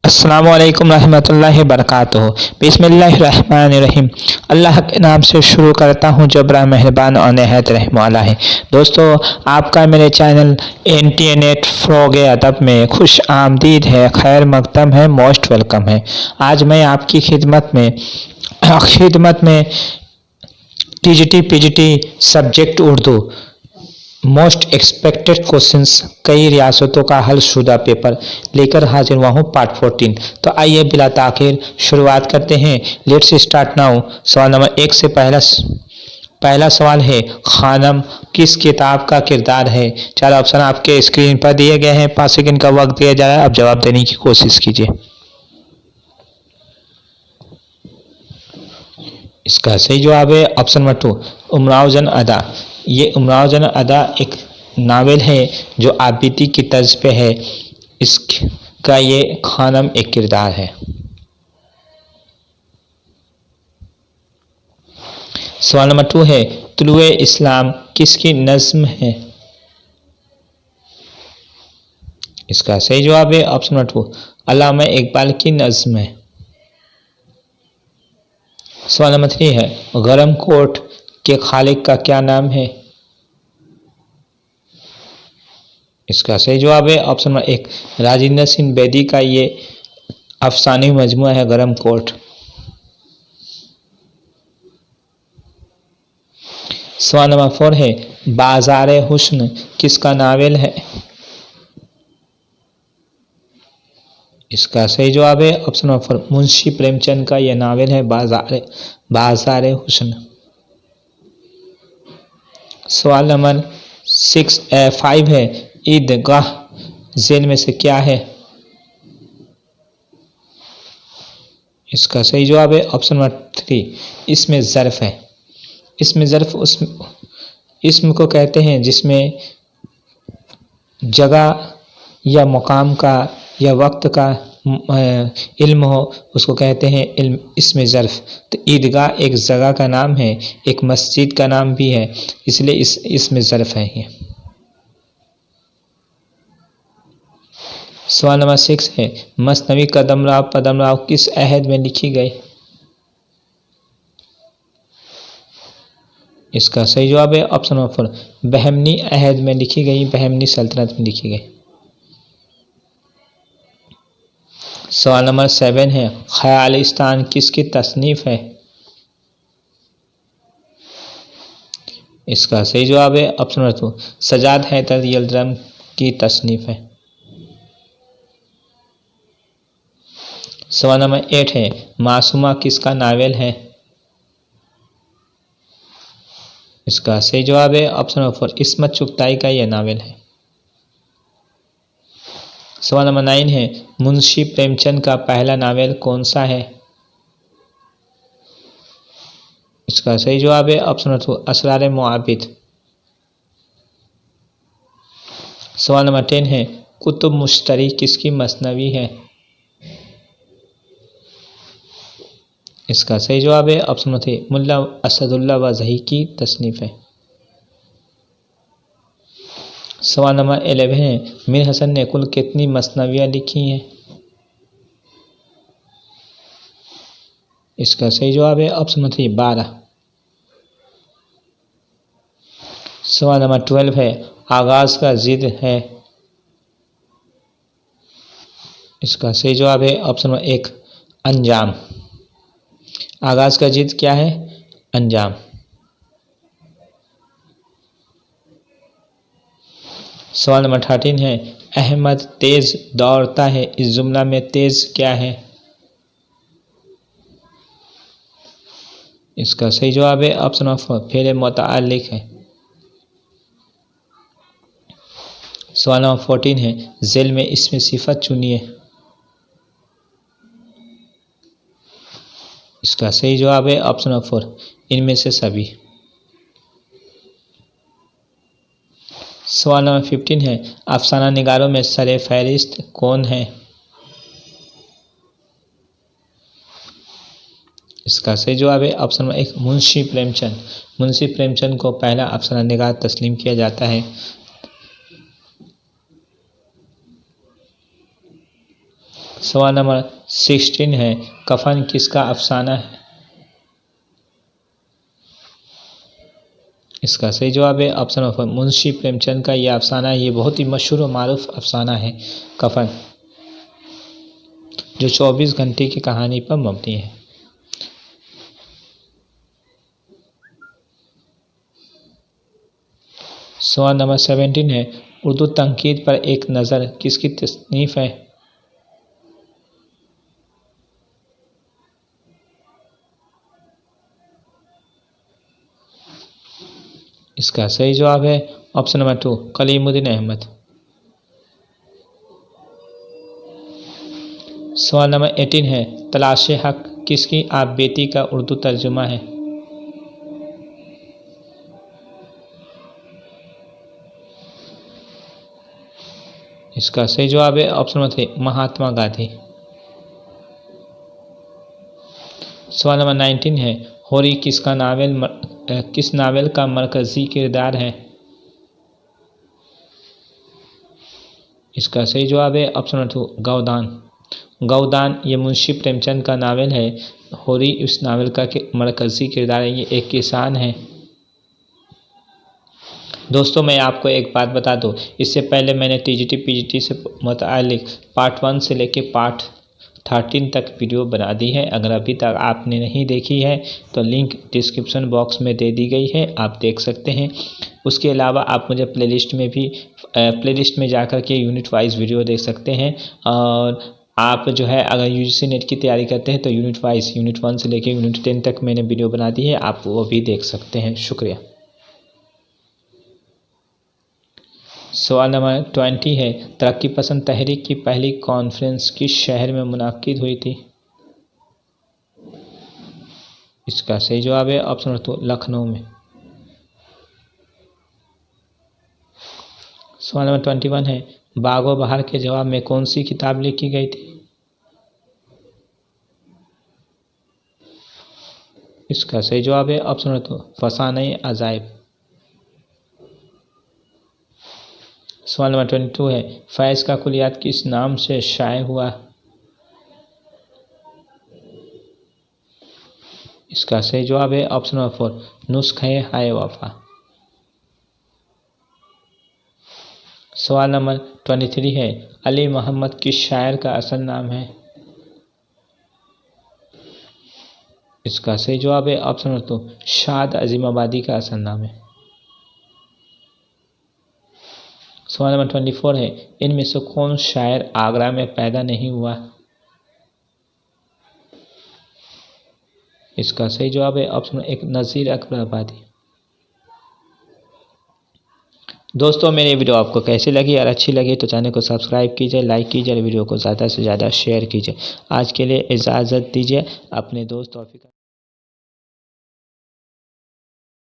अस्सलामुअलैकुम रहमतुल्लाहि वबरकातुहू। बिस्मिल्लाहिर्रहमानिर्रहीम। अल्लाह के नाम से शुरू करता हूँ जो बड़ा मेहरबान और नहायत रहम वाला है। दोस्तों, आपका मेरे चैनल इंटरनेट फ़रोग़ अदब में खुश आमदीद है, खैर मक़दम है, मोस्ट वेलकम है। आज मैं आपकी खिदमत में TGT PGT subject Urdu most expected questions, कई रियासतों का हल शुदा पेपर लेकर हाजिर हुआ हूँ, पार्ट 14। तो आइए बिला ताखिर शुरुआत करते हैं। Let's start now. सवाल नंबर 1 से पहला सवाल है, खानम किस किताब का किरदार है? 4 ऑप्शन आपके स्क्रीन पर दिए गए हैं। 5 सेकंड का वक्त दिया जा रहा है, अब जवाब देने की कोशिश कीजिए। इसका सही जवाब है ऑप्शन नंबर 2, उमराव जन अदा। ये उमराव जन अदा एक नावल है जो आबिदी की तर्ज पे है। इसका ये खानम एक किरदार है। सवाल नंबर 2 है, तुलुए इस्लाम किसकी नज्म है? इसका सही जवाब है ऑप्शन नंबर 2, अल्लामा इकबाल की नज्म है। सवाल नंबर 3 है, गरम कोट के खालिक का क्या नाम है? इसका सही जवाब है ऑप्शन नंबर 1, राजेंद्र सिंह बेदी का ये अफसानी मजमुआ है गरम कोट। सवाल नंबर 4 है, बाजार हुस्न किसका नावल है? इसका सही जवाब है ऑप्शन नंबर 4, मुंशी प्रेमचंद का यह नावल है बाजार हुस्न। सवाल नंबर 5 है, ईदगाह झेल में से क्या है? इसका सही जवाब है ऑप्शन नंबर 3, इसमें ज़र्फ है। इसमें ज़र्फ उस इसम को कहते हैं जिसमें जगह या मुकाम का या वक्त का इल्म हो, उसको कहते हैं इल्म इसमें ज़र्फ। तो ईदगाह एक जगह का नाम है, एक मस्जिद का नाम भी है, इसलिए इसमें ज़र्फ है ये। सवाल नंबर 6 है, मसनवी कदमराव पदमराव किस अहद में लिखी गई? इसका सही जवाब है ऑप्शन नंबर 4, बहमनी अहद में लिखी गई, बहमनी सल्तनत में लिखी गई। सवाल नंबर 7 है, ख्यालिस्तान किसकी तसनीफ है? इसका सही जवाब है ऑप्शन नंबर 2, सजाद हैदर यलदरम की तसनीफ है। सवाल नंबर 8 है, मासूमा किसका नावल है? इसका सही जवाब है ऑप्शन नंबर 4, इस्मत चुगताई का यह नावल है। सवाल नंबर 9 है, मुंशी प्रेमचंद का पहला नावल कौन सा है? इसका सही जवाब है ऑप्शन नंबर 2, असरार मुआबिद। सवाल नंबर 10 है, कुतुब मुश्तरी किसकी मसनवी है? इसका सही जवाब है ऑप्शन नंबर 3, मुल्ला असदुल्ला वज़ही की तसनीफ है। सवाल नंबर 11 है, मीर हसन ने कुल कितनी मसनवियाँ लिखी हैं? इसका सही जवाब है ऑप्शन नंबर 3, 12। सवाल नंबर 12 है, आगाज़ का ज़िद है? इसका सही जवाब है ऑप्शन नंबर 1, अंजाम। आगाज़ का ज़िद क्या है? अंजाम। सवाल नंबर 13 है, अहमद तेज़ दौड़ता है, इस जुमला में तेज़ क्या है? इसका सही जवाब है ऑप्शन नंबर 4, फेल मुतअल्लिक है। सवाल नंबर 14 है, ज़ेल में इसमें सिफत चुनिए। इसका सही जवाब है ऑप्शन नंबर 4, इनमें से सभी। सवाल नंबर 15 है, अफसाना निगारों में सरे फहरिस्त कौन है? इसका सही जवाब है ऑप्शन नंबर 1, मुंशी प्रेमचंद। मुंशी प्रेमचंद को पहला अफसाना निगार तस्लीम किया जाता है। सवाल नंबर 16 है, कफन किसका अफसाना है? इसका सही जवाब है ऑप्शन ऑफ मुंशी प्रेमचंद का यह अफसाना है। ये बहुत ही मशहूर और मारूफ अफसाना है कफन, जो 24 घंटे की कहानी पर मबनी है। सवाल नंबर 17 है, उर्दू तनकीद पर एक नज़र किसकी तसनीफ है? इसका सही जवाब है ऑप्शन नंबर 2 कलीमुद्दीन अहमद। सवाल नंबर 18 है, तलाश हक किसकी आप बेटी का उर्दू तर्जुमा है? इसका सही जवाब है ऑप्शन नंबर 3 महात्मा गांधी। सवाल नंबर 19 है, होरी किस नावल का मरकजी किरदार है? इसका सही जवाब है ऑप्शन नंबर 2 गौदान। गौदान ये मुंशी प्रेमचंद का नावल है। होरी इस नावल का मरकजी किरदार है। ये एक किसान है। दोस्तों मैं आपको एक बात बता दूं, इससे पहले मैंने टीजीटी पीजीटी से मुतालिक पार्ट 1 से लेके पार्ट 13 तक वीडियो बना दी है। अगर अभी तक आपने नहीं देखी है तो लिंक डिस्क्रिप्शन बॉक्स में दे दी गई है, आप देख सकते हैं। उसके अलावा आप मुझे प्लेलिस्ट में जाकर के यूनिट वाइज वीडियो देख सकते हैं। और आप जो है अगर यूजीसी नेट की तैयारी करते हैं तो यूनिट वाइज यूनिट 1 से लेकर यूनिट 10 तक मैंने वीडियो बना दी है, आप वो भी देख सकते हैं। शुक्रिया। सवाल नंबर 20 है, तरक्की पसंद तहरीक की पहली कॉन्फ्रेंस किस शहर में मुनाकिद हुई थी? इसका सही जवाब है ऑप्शन नंबर 2 लखनऊ में। सवाल नंबर 21 है, बागो बहार के जवाब में कौन सी किताब लिखी गई थी? इसका सही जवाब है ऑप्शन नंबर 2 फसाने अजाइब। सवाल नंबर 22 है, फैज़ का कुलियात किस नाम से शाये हुआ? इसका सही जवाब है ऑप्शन नंबर 4 नुस्खे हाय वफा। सवाल नंबर 23 है, अली मोहम्मद किस शायर का असल नाम है? इसका सही जवाब है ऑप्शन नंबर 2 शाद अजीमाबादी का असल नाम है। सवाल नंबर 24 है, इनमें से कौन शायर आगरा में पैदा नहीं हुआ? इसका सही जवाब है ऑप्शन 1 नज़ीर अकबर आबादी। दोस्तों मेरी वीडियो आपको कैसी लगी और अच्छी लगी तो चैनल को सब्सक्राइब कीजिए, लाइक कीजिए और वीडियो को ज़्यादा से ज़्यादा शेयर कीजिए। आज के लिए इजाज़त दीजिए। अपने दोस्त और